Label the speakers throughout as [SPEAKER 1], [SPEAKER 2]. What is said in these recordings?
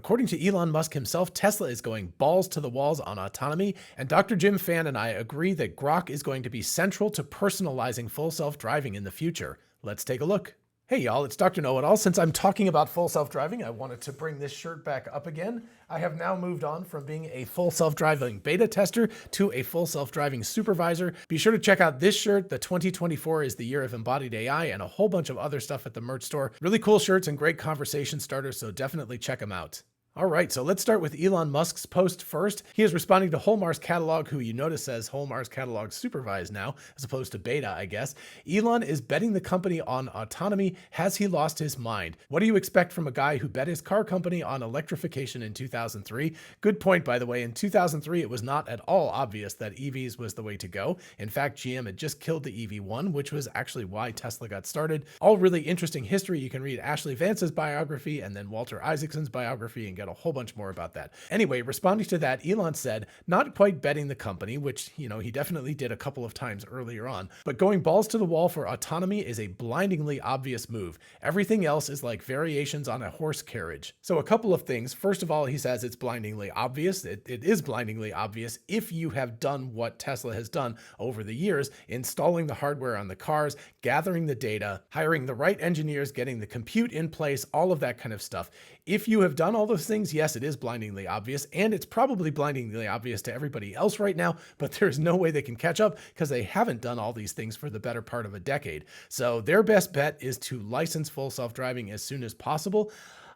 [SPEAKER 1] According to Elon Musk himself, Tesla is going balls to the walls on autonomy, and Dr. Jim Fan and I agree that GROK is going to be central to personalizing full self-driving in the future. Let's take a look. Hey y'all, it's Dr. Know-It-All. Since I'm talking about full self-driving, I wanted to bring this shirt back up again. I have now moved on from being a full self-driving beta tester to a full self-driving supervisor. Be sure to check out this shirt. The 2024 is the year of embodied AI and a whole bunch of other stuff at the merch store. Really cool shirts and great conversation starters, so definitely check them out. All right, so let's start with Elon Musk's post first. He is responding to Holmar's catalog, who you notice says Holmar's catalog supervised now, as opposed to beta, I guess. Elon is betting the company on autonomy. Has he lost his mind? What do you expect from a guy who bet his car company on electrification in 2003? Good point, by the way. In 2003, it was not at all obvious that EVs was the way to go. In fact, GM had just killed the EV1, which was actually why Tesla got started. All really interesting history. You can read Ashley Vance's biography and then Walter Isaacson's biography and get a whole bunch more about that. Anyway, responding to that, Elon said, not quite betting the company, which, he definitely did a couple of times earlier on, but going balls to the wall for autonomy is a blindingly obvious move. Everything else is like variations on a horse carriage. So a couple of things. First of all, he says it's blindingly obvious. It is blindingly obvious if you have done what Tesla has done over the years, installing the hardware on the cars, gathering the data, hiring the right engineers, getting the compute in place, all of that kind of stuff. If you have done all those things, yes, it is blindingly obvious, and it's probably blindingly obvious to everybody else right now, but there's no way they can catch up because they haven't done all these things for the better part of a decade. So their best bet is to license full self-driving as soon as possible.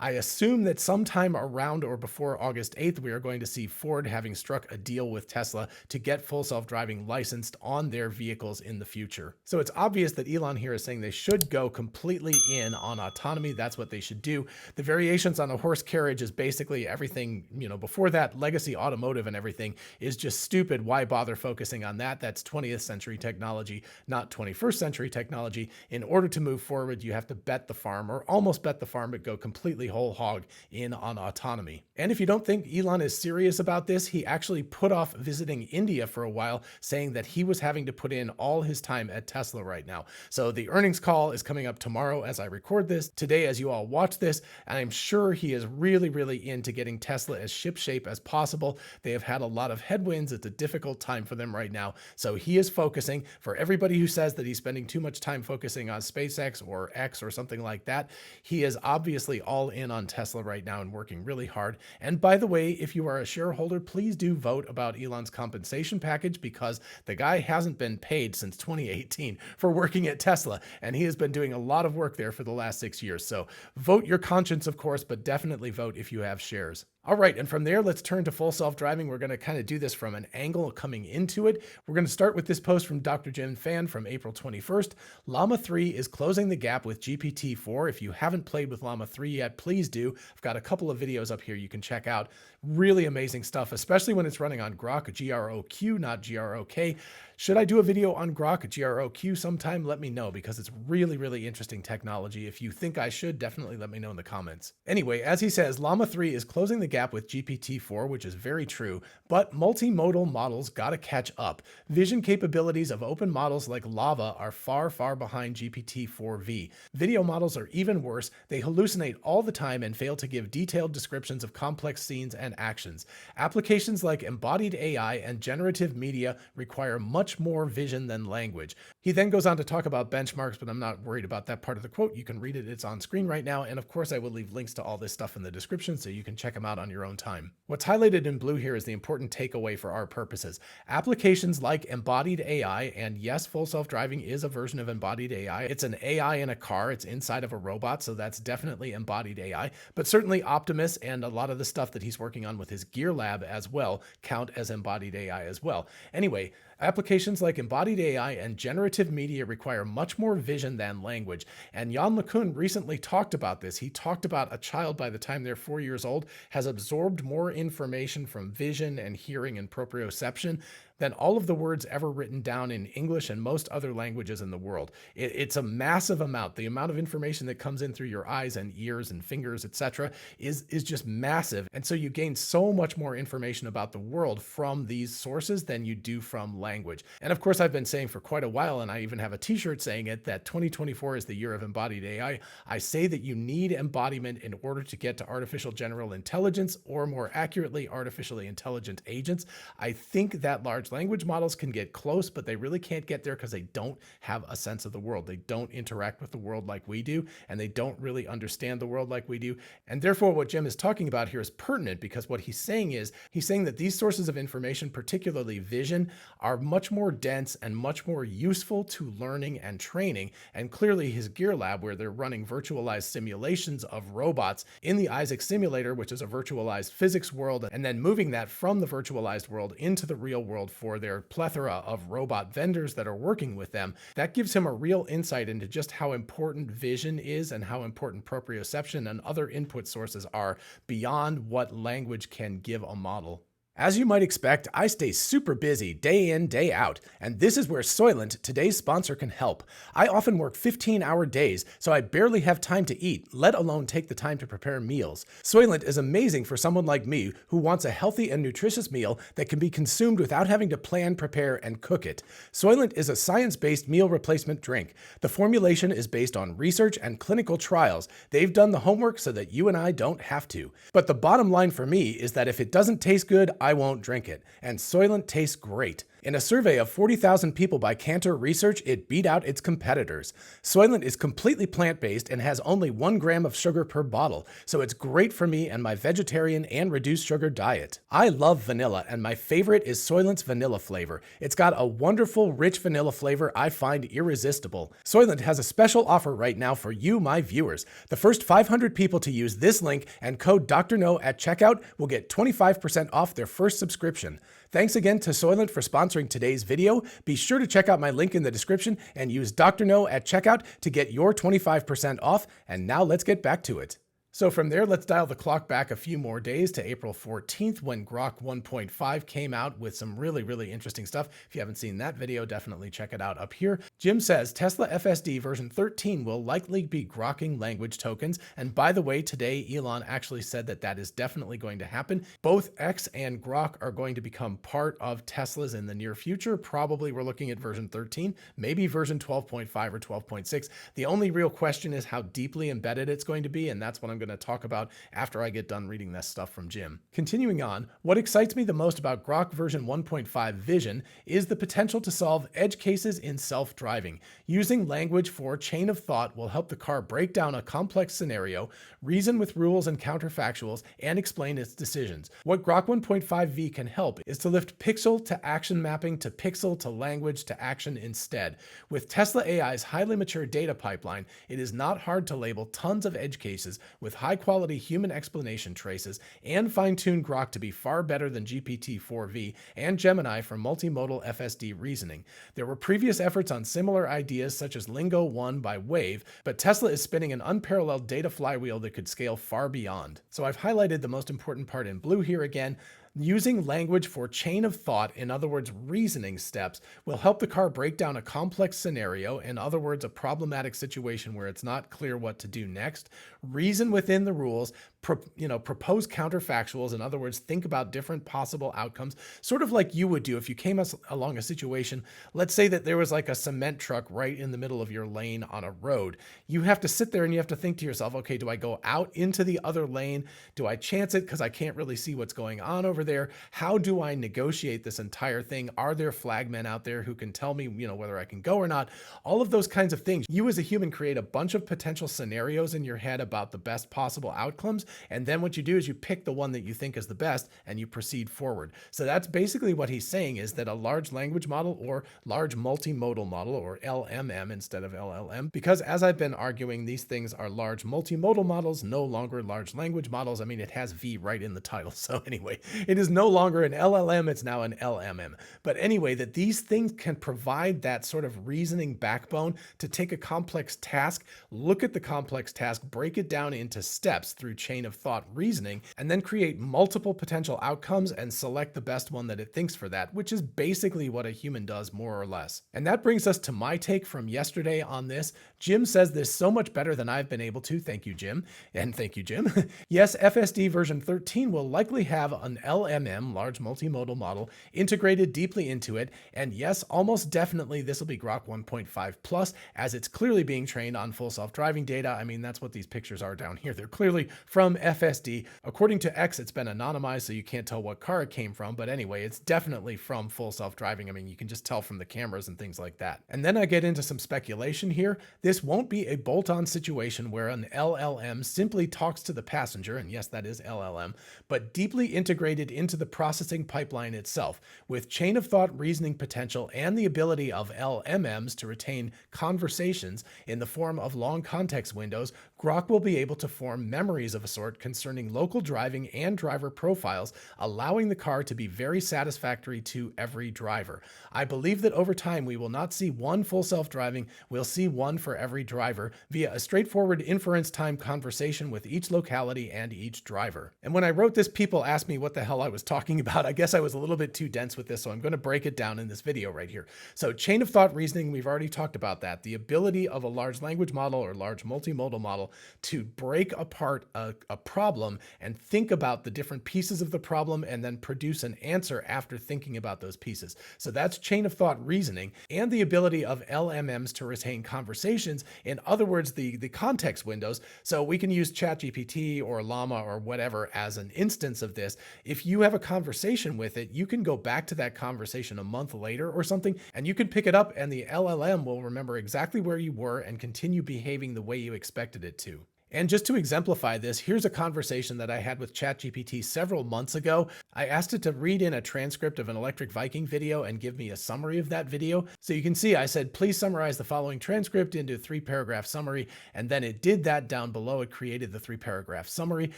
[SPEAKER 1] I assume that sometime around or before August 8th, we are going to see Ford having struck a deal with Tesla to get full self-driving licensed on their vehicles in the future. So it's obvious that Elon here is saying they should go completely in on autonomy. That's what they should do. The variations on a horse carriage is basically everything, before that, legacy automotive and everything is just stupid. Why bother focusing on that? That's 20th century technology, not 21st century technology. In order to move forward, you have to bet the farm, or almost bet the farm, but go completely whole hog in on autonomy. And if you don't think Elon is serious about this, he actually put off visiting India for a while, saying that he was having to put in all his time at Tesla right now. So the earnings call is coming up tomorrow as I record this, today as you all watch this, and I'm sure he is really into getting Tesla as shipshape as possible. They have had a lot of headwinds. It's a difficult time for them right now. So he is focusing. For everybody who says that he's spending too much time focusing on SpaceX or X or something like that, he is obviously all in on Tesla right now and working really hard. And by the way, if you are a shareholder, please do vote about Elon's compensation package, because the guy hasn't been paid since 2018 for working at Tesla, and he has been doing a lot of work there for the last 6 years. So vote your conscience, of course, but definitely vote if you have shares. All right, and from there, let's turn to full self-driving. We're going to kind of do this from an angle coming into it. We're going to start with this post from Dr. Jim Fan from April 21st. Llama 3 is closing the gap with GPT-4. If you haven't played with Llama 3 yet, please do. I've got a couple of videos up here you can check out. Really amazing stuff, especially when it's running on GROK, G-R-O-Q, not G-R-O-K. Should I do a video on GROK, G-R-O-Q sometime? Let me know, because it's really interesting technology. If you think I should, definitely let me know in the comments. Anyway, as he says, Llama 3 is closing the gap with GPT-4, which is very true, but multimodal models gotta catch up. Vision capabilities of open models like Lava are far behind GPT-4V. Video models are even worse. They hallucinate all the time and fail to give detailed descriptions of complex scenes and actions. Applications like embodied AI and generative media require much more vision than language. He then goes on to talk about benchmarks, but I'm not worried about that part of the quote. You can read it. It's on screen right now. And of course, I will leave links to all this stuff in the description so you can check them out on your own time. What's highlighted in blue here is the important takeaway for our purposes. Applications like embodied AI, and yes, full self-driving is a version of embodied AI. It's an AI in a car. It's inside of a robot, so that's definitely embodied AI. But certainly Optimus and a lot of the stuff that he's working on with his Gear Lab as well count as embodied AI as well. Anyway, applications like embodied AI and generative media require much more vision than language. And Jan LeCun recently talked about this. He talked about a child by the time they're 4 years old has absorbed more information from vision and hearing and proprioception than all of the words ever written down in English and most other languages in the world. It's a massive amount. The amount of information that comes in through your eyes and ears and fingers, etc., is just massive. And so you gain so much more information about the world from these sources than you do from language. language. And of course, I've been saying for quite a while, and I even have a t-shirt saying it, that 2024 is the year of embodied AI. I say that you need embodiment in order to get to artificial general intelligence, or more accurately, artificially intelligent agents. I think that large language models can get close, but they really can't get there because they don't have a sense of the world. They don't interact with the world like we do, and they don't really understand the world like we do. And therefore, what Jim is talking about here is pertinent, because what he's saying that these sources of information, particularly vision, are much more dense and much more useful to learning and training. And clearly his Gear Lab, where they're running virtualized simulations of robots in the Isaac simulator, which is a virtualized physics world, and then moving that from the virtualized world into the real world for their plethora of robot vendors that are working with them, that gives him a real insight into just how important vision is and how important proprioception and other input sources are beyond what language can give a model. As you might expect, I stay super busy day in, day out, and this is where Soylent, today's sponsor, can help. I often work 15-hour days, so I barely have time to eat, let alone take the time to prepare meals. Soylent is amazing for someone like me who wants a healthy and nutritious meal that can be consumed without having to plan, prepare, and cook it. Soylent is a science-based meal replacement drink. The formulation is based on research and clinical trials. They've done the homework so that you and I don't have to. But the bottom line for me is that if it doesn't taste good, I won't drink it, and Soylent tastes great. In a survey of 40,000 people by Cantor Research, it beat out its competitors. Soylent is completely plant-based and has only 1 gram of sugar per bottle, so it's great for me and my vegetarian and reduced sugar diet. I love vanilla, and my favorite is Soylent's vanilla flavor. It's got a wonderful, rich vanilla flavor I find irresistible. Soylent has a special offer right now for you, my viewers. The first 500 people to use this link and code Dr. No at checkout will get 25% off their first subscription. Thanks again to Soylent for sponsoring today's video. Be sure to check out my link in the description and use Dr. No at checkout to get your 25% off. And now let's get back to it. So from there, let's dial the clock back a few more days to April 14th, when GROK 1.5 came out with some really, really interesting stuff. If you haven't seen that video, definitely check it out up here. Jim says Tesla FSD version 13 will likely be grokking language tokens. And by the way, today, Elon actually said that that is definitely going to happen. Both X and GROK are going to become part of Teslas in the near future. Probably we're looking at version 13, maybe version 12.5 or 12.6. The only real question is how deeply embedded it's going to be, and that's what I'm going to talk about after I get done reading this stuff from Jim. Continuing on, what excites me the most about GROK version 1.5 Vision is the potential to solve edge cases in self-driving. Using language for chain of thought will help the car break down a complex scenario, reason with rules and counterfactuals, and explain its decisions. What GROK 1.5V can help is to lift pixel to action mapping to pixel to language to action instead. With Tesla AI's highly mature data pipeline, it is not hard to label tons of edge cases with high-quality human explanation traces and fine-tune GROK to be far better than GPT-4V and Gemini for multimodal FSD reasoning. There were previous efforts on similar ideas such as Lingo 1 by Wave, but Tesla is spinning an unparalleled data flywheel that could scale far beyond. So I've highlighted the most important part in blue here again. Using language for chain of thought, in other words, reasoning steps, will help the car break down a complex scenario, in other words, a problematic situation where it's not clear what to do next, reason within the rules, propose counterfactuals, in other words, think about different possible outcomes, sort of like you would do if you came along a situation. Let's say that there was like a cement truck right in the middle of your lane on a road. You have to sit there and you have to think to yourself, okay, do I go out into the other lane? Do I chance it because I can't really see what's going on over there? How do I negotiate this entire thing? Are there flagmen out there who can tell me, whether I can go or not? All of those kinds of things. You as a human create a bunch of potential scenarios in your head about the best possible outcomes. And then what you do is you pick the one that you think is the best and you proceed forward. So that's basically what he's saying, is that a large language model or large multimodal model, or LMM instead of LLM, because as I've been arguing, these things are large multimodal models, no longer large language models. I mean, it has V right in the title. So anyway, it is no longer an LLM, it's now an LMM. But anyway, that these things can provide that sort of reasoning backbone to take a complex task, look at the complex task, break it down into steps through chain chain of thought reasoning and then create multiple potential outcomes and select the best one that it thinks for that, which is basically what a human does more or less. And that brings us to my take from yesterday on this. Jim says this so much better than I've been able to. Thank you, Jim. And thank you, Jim. Yes, FSD version 13 will likely have an LMM, large multimodal model, integrated deeply into it. And yes, almost definitely this will be GROK 1.5 plus, as it's clearly being trained on full self-driving data. I mean, that's what these pictures are down here. They're clearly from FSD. According to X, it's been anonymized, so you can't tell what car it came from. But anyway, it's definitely from full self-driving. I mean, you can just tell from the cameras and things like that. And then I get into some speculation here. This won't be a bolt-on situation where an LLM simply talks to the passenger, and yes, that is LLM, but deeply integrated into the processing pipeline itself. With chain of thought reasoning potential and the ability of LMMs to retain conversations in the form of long context windows, GROK will be able to form memories of a sort concerning local driving and driver profiles, allowing the car to be very satisfactory to every driver. I believe that over time we will not see one full self-driving, we'll see one for every driver via a straightforward inference time conversation with each locality and each driver. And when I wrote this, people asked me what the hell I was talking about. I guess I was a little bit too dense with this, so I'm going to break it down in this video right here. So chain of thought reasoning, we've already talked about that. The ability of a large language model or large multimodal model to break apart a problem and think about the different pieces of the problem and then produce an answer after thinking about those pieces. So that's chain of thought reasoning, and the ability of LMMs to retain conversations. In other words, the context windows. So we can use ChatGPT or Llama or whatever as an instance of this. If you have a conversation with it, you can go back to that conversation a month later or something, and you can pick it up and the LLM will remember exactly where you were and continue behaving the way you expected it to. And just to exemplify this, here's a conversation that I had with ChatGPT several months ago. I asked it to read in a transcript of an Electric Viking video and give me a summary of that video. So you can see I said, please summarize the following transcript into a 3-paragraph summary. And then it did that down below. It created the 3-paragraph summary.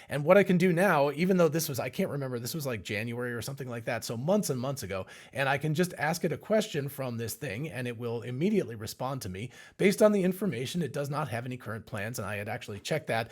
[SPEAKER 1] And what I can do now, even though this was, I can't remember, this was like January or something like that. So months and months ago, and I can just ask it a question from this thing and it will immediately respond to me based on the information. It does not have any current plans. And I had actually check that.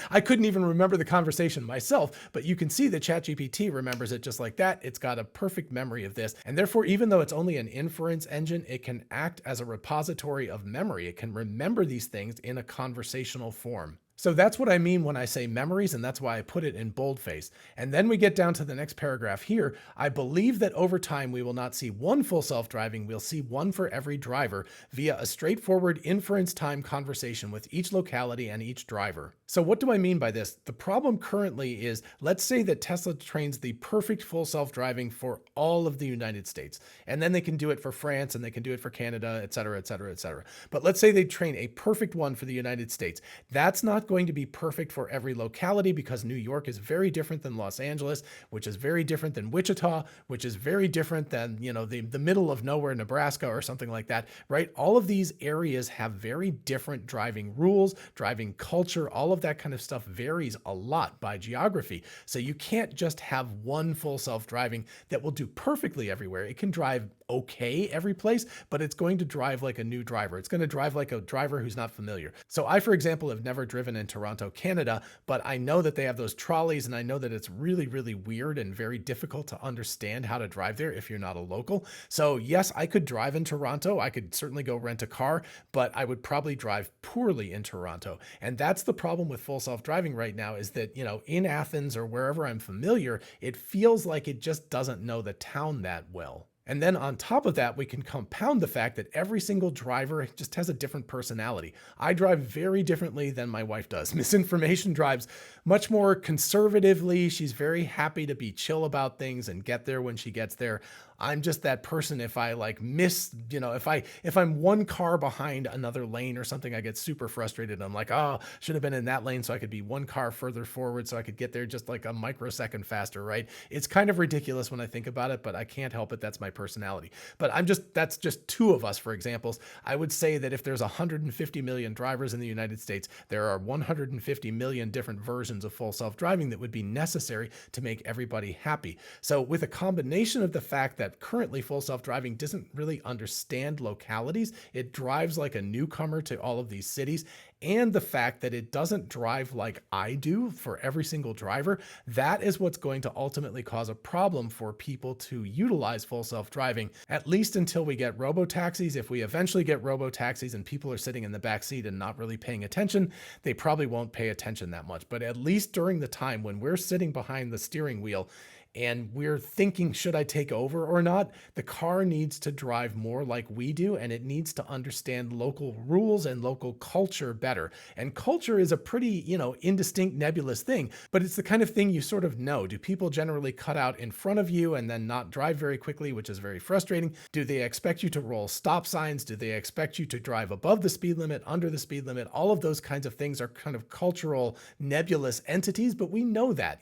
[SPEAKER 1] I couldn't even remember the conversation myself, but you can see that ChatGPT remembers it just like that. It's got a perfect memory of this. And therefore, even though it's only an inference engine, it can act as a repository of memory. It can remember these things in a conversational form. So that's what I mean when I say memories, and that's why I put it in boldface. And then we get down to the next paragraph here. I believe that over time we will not see one full self-driving, we'll see one for every driver via a straightforward inference time conversation with each locality and each driver. So what do I mean by this? The problem currently is, let's say that Tesla trains the perfect full self-driving for all of the United States, and then they can do it for France and they can do it for Canada, et cetera, et cetera, et cetera. But let's say they train a perfect one for the United States. That's not going to be perfect for every locality because New York is very different than Los Angeles, which is very different than Wichita, which is very different than, you know, the middle of nowhere, Nebraska or something like that, right? All of these areas have very different driving rules, driving culture, all of that kind of stuff varies a lot by geography. So you can't just have one full self-driving that will do perfectly everywhere. It can drive okay every place, but it's going to drive like a new driver. It's going to drive like a driver who's not familiar. So I, for example, have never driven in Toronto, Canada, but I know that they have those trolleys and I know that it's really, really weird and very difficult to understand how to drive there if you're not a local. So yes, I could drive in Toronto. I could certainly go rent a car, but I would probably drive poorly in Toronto. And that's the problem with full self-driving right now is that, you know, in Athens or wherever I'm familiar, it feels like it just doesn't know the town that well. And then on top of that, we can compound the fact that every single driver just has a different personality. I drive very differently than my wife does. Misinformation drives much more conservatively. She's very happy to be chill about things and get there when she gets there. I'm just that person. If I like miss, you know, if I'm one car behind another lane or something, I get super frustrated. I'm like, oh, should have been in that lane so I could be one car further forward so I could get there just like a microsecond faster, right? It's kind of ridiculous when I think about it, but I can't help it. That's my personality. But that's just two of us, for examples. I would say that if there's 150 million drivers in the United States, there are 150 million different versions of full self-driving that would be necessary to make everybody happy. So with a combination of the fact that that currently full self-driving doesn't really understand localities. It drives like a newcomer to all of these cities. And the fact that it doesn't drive like I do for every single driver, that is what's going to ultimately cause a problem for people to utilize full self-driving, at least until we get robo-taxis. If we eventually get robo-taxis and people are sitting in the back seat and not really paying attention, they probably won't pay attention that much. But at least during the time when we're sitting behind the steering wheel and we're thinking, should I take over or not? The car needs to drive more like we do, and it needs to understand local rules and local culture better. And culture is a pretty, indistinct, nebulous thing, but it's the kind of thing you sort of know. Do people generally cut out in front of you and then not drive very quickly, which is very frustrating? Do they expect you to roll stop signs? Do they expect you to drive above the speed limit, under the speed limit? All of those kinds of things are kind of cultural, nebulous entities, but we know that,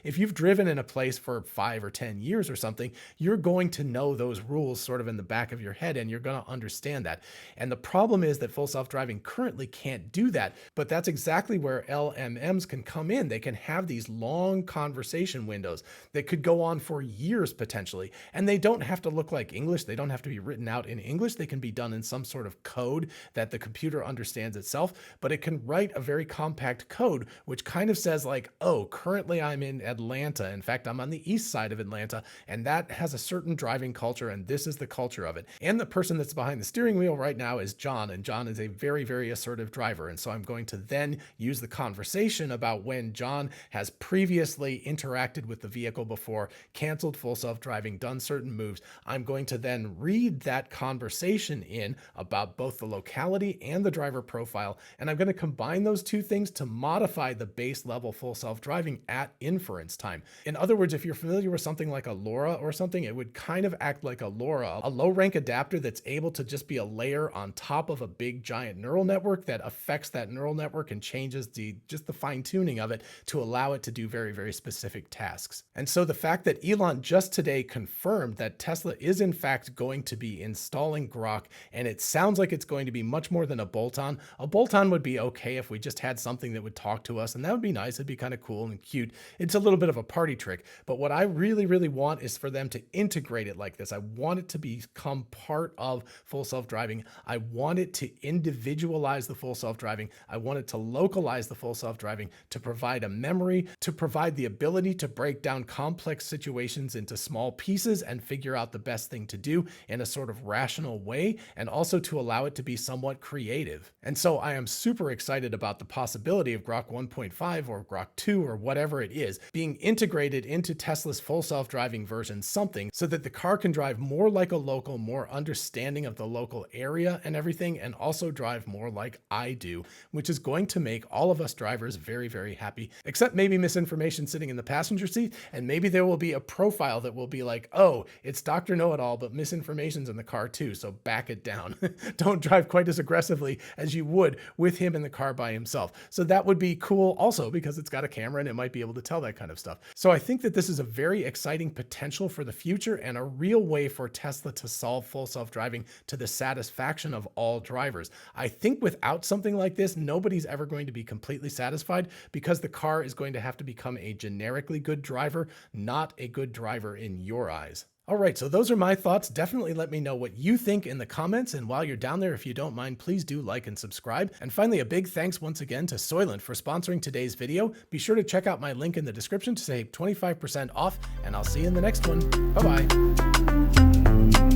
[SPEAKER 1] if you've driven in a place for 5 or 10 years or something, you're going to know those rules sort of in the back of your head, and you're going to understand that. And the problem is that full self-driving currently can't do that, but that's exactly where LMMs can come in. They can have these long conversation windows that could go on for years potentially, and they don't have to look like English. They don't have to be written out in English. They can be done in some sort of code that the computer understands itself, but it can write a very compact code which kind of says like, oh, currently I'm in Atlanta. In fact, I'm on the east side of Atlanta, and that has a certain driving culture, and this is the culture of it. And the person that's behind the steering wheel right now is John, and John is a very, very assertive driver. And so I'm going to then use the conversation about when John has previously interacted with the vehicle before, canceled full self-driving, done certain moves. I'm going to then read that conversation in about both the locality and the driver profile, and I'm going to combine those two things to modify the base level full self-driving at inference time. In other words, if you're familiar with something like a LoRa or something, it would kind of act like a LoRa, a low rank adapter that's able to just be a layer on top of a big giant neural network that affects that neural network and changes just the fine tuning of it to allow it to do very, very specific tasks. And so the fact that Elon just today confirmed that Tesla is in fact going to be installing GROK, and it sounds like it's going to be much more than a bolt-on. A bolt-on would be okay if we just had something that would talk to us, and that would be nice. It'd be kind of cool and cute. It's a little bit of a party trick, but what I really, really want is for them to integrate it like this. I want it to become part of full self-driving. I want it to individualize the full self-driving. I want it to localize the full self-driving, to provide a memory, to provide the ability to break down complex situations into small pieces and figure out the best thing to do in a sort of rational way, and also to allow it to be somewhat creative. And so I am super excited about the possibility of GROK 1.5 or GROK 2 or whatever it is being integrated into Tesla's full self-driving version something, so that the car can drive more like a local, more understanding of the local area and everything, and also drive more like I do, which is going to make all of us drivers very, very happy, except maybe misinformation sitting in the passenger seat. And maybe there will be a profile that will be like, oh, it's Dr. Know-It-All, but misinformation's in the car too, so back it down. Don't drive quite as aggressively as you would with him in the car by himself. So that would be cool also, because it's got a camera and it might be able to tell that kind of stuff. So I think that this is a very exciting potential for the future and a real way for Tesla to solve full self-driving to the satisfaction of all drivers. I think without something like this, nobody's ever going to be completely satisfied, because the car is going to have to become a generically good driver, not a good driver in your eyes. All right, so those are my thoughts. Definitely let me know what you think in the comments. And while you're down there, if you don't mind, please do like and subscribe. And finally, a big thanks once again to Soylent for sponsoring today's video. Be sure to check out my link in the description to save 25% off, and I'll see you in the next one. Bye-bye.